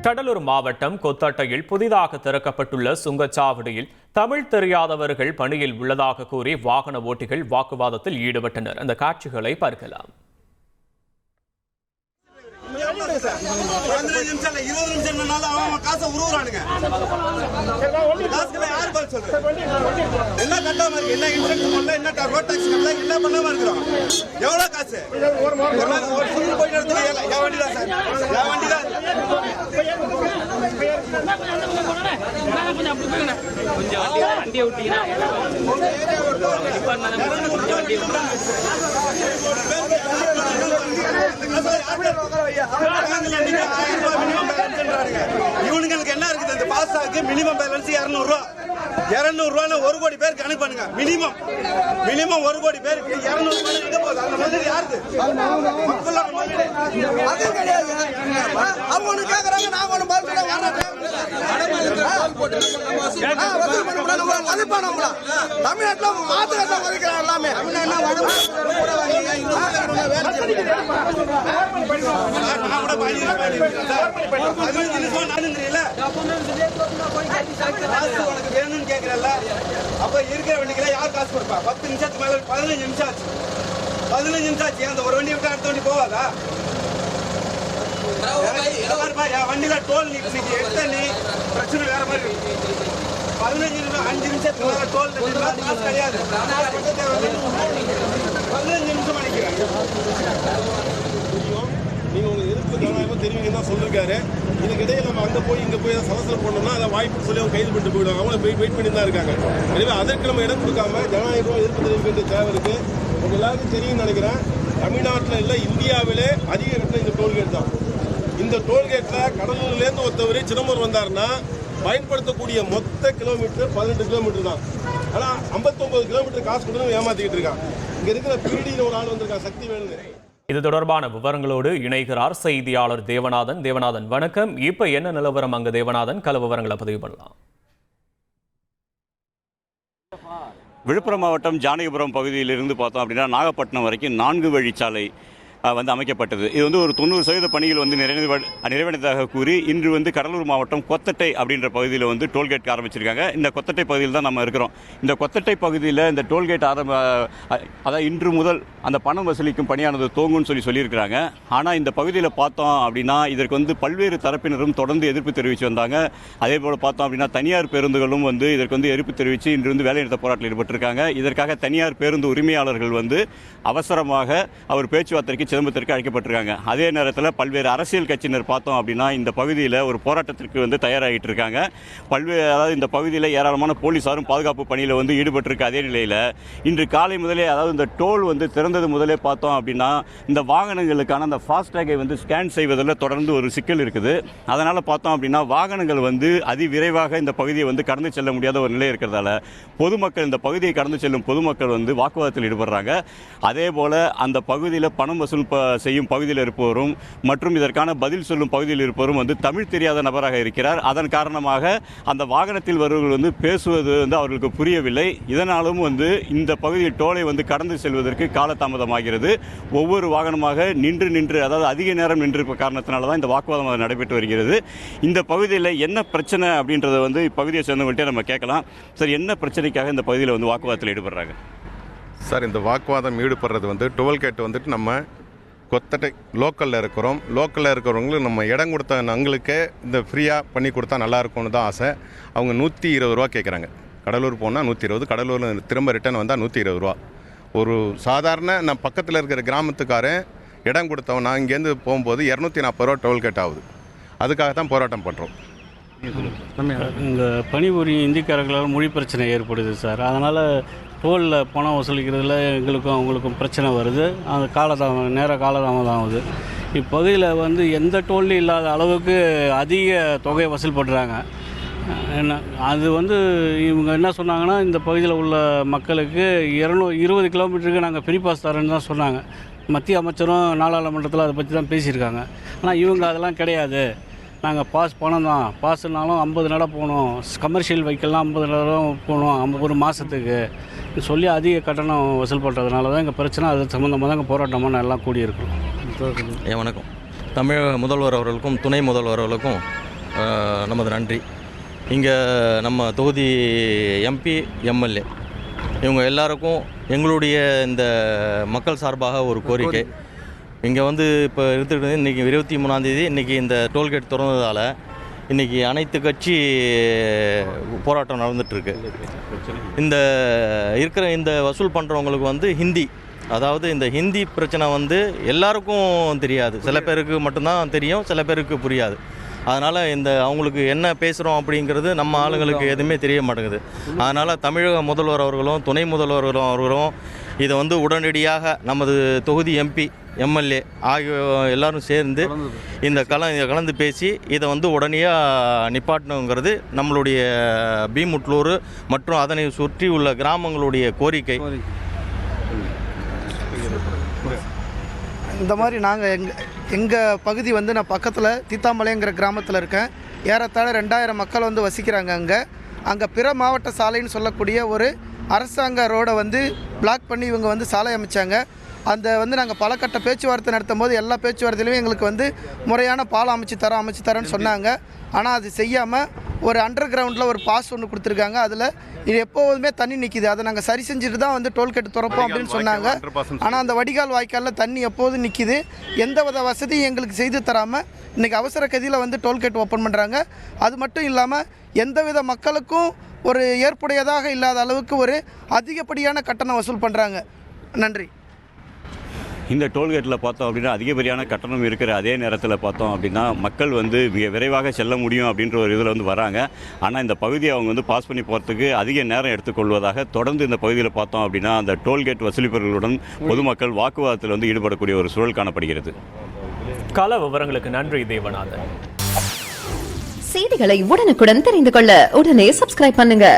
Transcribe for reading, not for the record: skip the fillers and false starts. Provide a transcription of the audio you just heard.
கடலூர் மாவட்டம் கொத்தட்டையில் புதிதாக திறக்கப்பட்டுள்ள சுங்கச்சாவடியில் தமிழ் தெரியாதவர்கள் பணியில் உள்ளதாக கூறி வாகன ஓட்டிகள் வாக்குவாதத்தில் ஈடுபட்டனர். அந்த காட்சிகளை பார்க்கலாம். இவனுங்களுக்கு என்ன இருக்குது? இந்த பாஸ்டாக்கு மினிமம் பேலன்ஸ் 200 ரூபா ஒரு கோடி பேருக்கு அனுப்புங்க. மினிமம் 1 கோடி பேருக்கு 200 ரூபாய் எங்க போகுது? அந்த முதல் யாருக்கு? மக்களோட முதலீடு அது கிடையாது. அவங்க ஒண்ணு கேக்குறாங்க, நாங்க ஒண்ணு பதில் தமிழ்நாட்டுல மாத்திரத்தை ஒதுக்கிறாங்க. எல்லாமே வேணும்னு கேட்கிறல்ல, அப்ப இருக்கிற வண்டிகளை யார் காசு கொடுப்பா? 10 நிமிஷத்துக்கு மேல 15 நிமிஷம் ஆச்சு. 15 நிமிஷம் ஆச்சு. அந்த ஒரு வண்டி விட்டு அடுத்த வண்டி போவாதா? என் வண்டியில டோல் இன்னைக்கு எடுத்த நீ பிரச்சனை வேற மாதிரி. 15 நிமிஷம் 5 நிமிஷத்துக்கு மேல டோல் காசு கிடையாது. 15 நிமிஷம் அடிக்கிறேன். நீங்க உங்க எதிர்ப்பு ஜனநாயகமா தெரிவிங்கன்னு தான் சொல்லிருக்காரு. இதுக்கிடையே நம்ம அங்கே போய் இங்கே போய் சலசல போனோம்னா அதை வாய்ப்பு சொல்லி அவங்க கைது பண்ணிட்டு போயிடுவாங்க. அவங்கள போய் வெயிட் பண்ணி தான் இருக்காங்க. எனவே அதற்கு நம்ம இடம் கொடுக்காம ஜனநாயகமாக எதிர்ப்பு தெரிவிக்க வேண்டிய தேவை இருக்கு. உங்க எல்லாருக்கும் தெரியும்னு நினைக்கிறேன், தமிழ்நாட்டில் இல்லை இந்தியாவிலே அதிக கட்டணம் இந்த டோல்கேட் தான். இந்த டோல்கேட்டில் கடலூர்லேருந்து ஒருத்தவரை சிதம்பரம் வந்தாருன்னா பயன்படுத்தக்கூடிய மொத்த கிலோமீட்டர் 18 கிலோமீட்டர் தான். ஆனால் 59 கிலோமீட்டர் காசு கொடுத்து ஏமாத்திக்கிட்டு இருக்கான். இங்கே இருக்கிற பிடின்னு ஒரு ஆள் வந்திருக்கான், சக்தி வேணுங்க. இது தொடர்பான விவரங்களோடு இணைகிறார் செய்தியாளர் தேவநாதன். தேவநாதன் வணக்கம். இப்ப என்ன நிலவரம் அங்க தேவநாதன்? கள விவரங்களை பதிவு பண்ணலாம். விழுப்புரம் மாவட்டம் ஜானகிபுரம் பகுதியிலிருந்து பார்த்தோம் அப்படின்னா நாகப்பட்டினம் வரைக்கும் 4 வழிச்சாலை அமைக்கப்பட்டது. இது ஒரு 90% பணிகள் நிறைவடைந்ததாக கூறி இன்று கடலூர் மாவட்டம் கொத்தட்டை அப்படின்ற பகுதியில் டோல்கேட் ஆரம்பிச்சிருக்காங்க. இந்த கொத்தட்டை பகுதியில் தான் நம்ம இருக்கிறோம். இந்த கொத்தட்டை பகுதியில் இந்த டோல்கேட் அதாவது இன்று முதல் அந்த பணம் வசூலிக்கும் பணியானது துவங்கும்னு சொல்லியிருக்கிறாங்க. ஆனால் இந்த பகுதியில் பார்த்தோம் அப்படின்னா இதற்கு பல்வேறு தரப்பினரும் தொடர்ந்து எதிர்ப்பு தெரிவித்து வந்தாங்க. அதே போல் பார்த்தோம் அப்படின்னா தனியார் பேருந்துகளும் இதற்கு எதிர்ப்பு தெரிவித்து இன்று வேலைநிறுத்த போராட்டத்தில் ஈடுபட்டிருக்காங்க. இதற்காக தனியார் பேருந்து உரிமையாளர்கள் அவசரமாக அவர் பேச்சுவார்த்தைக்கு சிதம்பரத்திற்கு அழைக்கப்பட்டிருக்காங்க. அதே நேரத்தில் பல்வேறு அரசியல் கட்சியினர் பார்த்தோம் அப்படின்னா இந்த பகுதியில் ஒரு போராட்டத்திற்கு தயாராகிட்டு இருக்காங்க. அதாவது இந்த பகுதியில் ஏராளமான போலீசாரும் பாதுகாப்பு பணியில் ஈடுபட்டிருக்க அதே நிலையில் இன்று காலை முதலே அதாவது இந்த டோல் திறந்தது முதலே பார்த்தோம் அப்படின்னா இந்த வாகனங்களுக்கான அந்த ஃபாஸ்டேகை ஸ்கேன் செய்வதில் தொடர்ந்து ஒரு சிக்கல் இருக்குது. அதனால் பார்த்தோம் அப்படின்னா வாகனங்கள் அதிவிரைவாக இந்த பகுதியை கடந்து செல்ல முடியாத ஒரு நிலை இருக்கிறதால பொதுமக்கள் இந்த பகுதியை கடந்து செல்லும் பொதுமக்கள் வாக்குவாதத்தில் ஈடுபடுறாங்க. அதே போல் அந்த பகுதியில் பணம் வசூல் செய்யும் பகுதியில் இருப்பவரும் மற்றும் இதற்கான பதில் சொல்லும் பகுதியில் இருப்பவரும் தமிழ் தெரியாத நபராக இருக்கிறார். அதன் காரணமாக அந்த வாகனத்தில் வருவர்கள் பேசுவது அவர்களுக்கு புரியவில்லை. இதனாலும் இந்த பகுதியில் டோலை கடந்து செல்வதற்கு காலதாமதமாகிறது. ஒவ்வொரு வாகனமாக நின்று அதாவது அதிக நேரம் நின்றிருப்ப காரணத்தினால தான் இந்த வாக்குவாதம் நடைபெற்று வருகிறது. இந்த பகுதியில் என்ன பிரச்சனை அப்படின்றத இப்பகுதியை சேர்ந்தவங்கள்ட்ட நம்ம கேட்கலாம். சார், என்ன பிரச்சனைக்காக இந்த பகுதியில் வாக்குவாதத்தில் ஈடுபடுறாங்க? சார், இந்த வாக்குவாதம் ஈடுபடுறது டோல்கேட் நம்ம கொத்தட்டை லோக்கலில் இருக்கிறோம். லோக்கலில் இருக்கிறவங்களுக்கு நம்ம இடம் கொடுத்த எங்களுக்கே இந்த ஃப்ரீயாக பண்ணி கொடுத்தா நல்லாயிருக்கும்னு தான் ஆசை. அவங்க 120 ரூபா கேட்குறாங்க. கடலூர் போனால் 120, கடலூரில் திரும்ப ரிட்டர்ன் வந்தால் 120 ரூபா. ஒரு சாதாரண நான் பக்கத்தில் இருக்கிற கிராமத்துக்காரன் இடம் கொடுத்தவன் நான் இங்கேருந்து போகும்போது 240 ரூபா டோல்கேட் ஆகுது. அதுக்காக தான் போராட்டம் பண்ணுறோம். இங்கே பணிபுரியும் இந்திக்காரர்களால் மொழி பிரச்சனை ஏற்படுது சார். அதனால் டோலில் பணம் வசூலிக்கிறதுல எங்களுக்கும் அவங்களுக்கும் பிரச்சனை வருது. அந்த காலதாமதம் ஆகுது. இப்பகுதியில் எந்த டோல்லையும் இல்லாத அளவுக்கு அதிக தொகையை வசூல் பண்ணுறாங்க. அது இவங்க என்ன சொன்னாங்கன்னா இந்த பகுதியில் உள்ள மக்களுக்கு 220 கிலோமீட்டருக்கு நாங்கள் ஃப்ரீ பாஸ் தரேன்னு தான் சொன்னாங்க. மத்திய அமைச்சரும் நாடாளுமன்றத்தில் அதை பற்றி தான் பேசியிருக்காங்க. ஆனால் இவங்க அதெல்லாம் கிடையாது, நாங்கள் பணம் தான், பாஸ்னாலும் 50 நட போகணும், கமர்ஷியல் வெஹிக்கிள்லாம் 50 நடம் போகணும் ஒரு மாதத்துக்கு சொல்லி அதிக கட்டணம் வசூல் பண்ணுறதுனால தான் எங்கள் பிரச்சனை. அது சம்மந்தமாக தான் எங்கள் போராட்டமாக எல்லாம் கூடியிருக்கோம். வணக்கம். தமிழக முதல்வர் அவர்களுக்கும் துணை முதல்வர் அவர்களுக்கும் நமது நன்றி. இங்கே நம்ம தொகுதி எம்பி, எம்எல்ஏ இவங்க எல்லாருக்கும் எங்களுடைய இந்த மக்கள் சார்பாக ஒரு கோரிக்கை. இங்கே வந்து இப்போ எடுத்துக்கிட்டு இன்றைக்கி 23ஆம் தேதி இன்றைக்கி இந்த டோல்கேட் திறந்ததால் இன்றைக்கி அனைத்து கட்சி போராட்டம் நடந்துகிட்ருக்கு. இந்த இருக்கிற இந்த வசூல் பண்ணுறவங்களுக்கு வந்து ஹிந்தி, அதாவது இந்த ஹிந்தி பிரச்சனை வந்து எல்லாருக்கும் தெரியாது, சில பேருக்கு மட்டும்தான் தெரியும், சில பேருக்கு புரியாது. அதனால் இந்த அவங்களுக்கு என்ன பேசுகிறோம் அப்படிங்கிறது நம்ம ஆளுங்களுக்கு எதுவுமே தெரிய மாட்டேங்குது. அதனால் தமிழக முதல்வர் அவர்களும் துணை முதல்வர்களும் அவர்களும் இதை வந்து உடனடியாக நமது தொகுதி எம்பி, எம்எல்ஏ ஆகிய எல்லாரும் சேர்ந்து இந்த கலந்து பேசி இதை வந்து உடனடியாக நிப்பாட்டணுங்கிறது நம்மளுடைய பீமுட்லூர் மற்றும் அதனை சுற்றி உள்ள கிராமங்களுடைய கோரிக்கை. இந்த மாதிரி நாங்கள் எங்கள் பகுதி வந்து நான் பக்கத்தில் தீத்தாமலைங்கிற கிராமத்தில் இருக்கேன். ஏறத்தாழ 2000 மக்கள் வந்து வசிக்கிறாங்க. அங்கே பிற மாவட்ட சாலைன்னு சொல்லக்கூடிய ஒரு அரசாங்க ரோடை வந்து பிளாக் பண்ணி இவங்க வந்து சாலை அமைச்சாங்க. அந்த வந்து நாங்கள் பல கட்ட பேச்சுவார்த்தை நடத்தும் போது எல்லா பேச்சுவார்த்தையிலுமே எங்களுக்கு வந்து முறையான பாலம் அமைச்சு தரேன்னு சொன்னாங்க. ஆனால் அது செய்யாமல் ஒரு அண்டர் கிரவுண்டில் ஒரு பாஸ் ஒன்று கொடுத்துருக்காங்க. அதில் இது எப்போதுமே தண்ணி நிற்கிது. அதை நாங்கள் சரி செஞ்சுட்டு தான் வந்து டோல்கேட் திறப்போம் அப்படின்னு சொன்னாங்க. ஆனால் அந்த வடிகால் வாய்க்காலில் தண்ணி எப்போதும் நிற்கிது. எந்த வித வசதியும் எங்களுக்கு செய்து தராமல் இன்றைக்கி அவசர கதியில் வந்து டோல்கேட் ஓப்பன் பண்ணுறாங்க. அது மட்டும் இல்லாமல் எந்தவித மக்களுக்கும் ஒரு ஏற்புடையதாக இல்லாத அளவுக்கு ஒரு அதிகப்படியான கட்டணம் வசூல் பண்ணுறாங்க. நன்றி. இந்த டோல்கேட்டில் பார்த்தோம் அப்படின்னா அதிகப்படியான கட்டணம் இருக்கிற அதே நேரத்தில் பார்த்தோம் அப்படின்னா மக்கள் வந்து மிக விரைவாக செல்ல முடியும் அப்படின்ற ஒரு இதில் வந்து வராங்க. ஆனால் இந்த பகுதியை அவங்க வந்து பாஸ் பண்ணி போகிறதுக்கு அதிக நேரம் எடுத்துக்கொள்வதாக தொடர்ந்து இந்த பகுதியில் பார்த்தோம் அப்படின்னா அந்த டோல்கேட் வசூலிப்பவர்களுடன் பொதுமக்கள் வாக்குவாதத்தில் வந்து ஈடுபடக்கூடிய ஒரு சூழல் காணப்படுகிறது. கள விவரங்களுக்கு நன்றி தேவநாதன். செய்திகளை உடனுக்குடன் தெரிந்து கொள்ள உடனே சப்ஸ்கிரைப் பண்ணுங்க.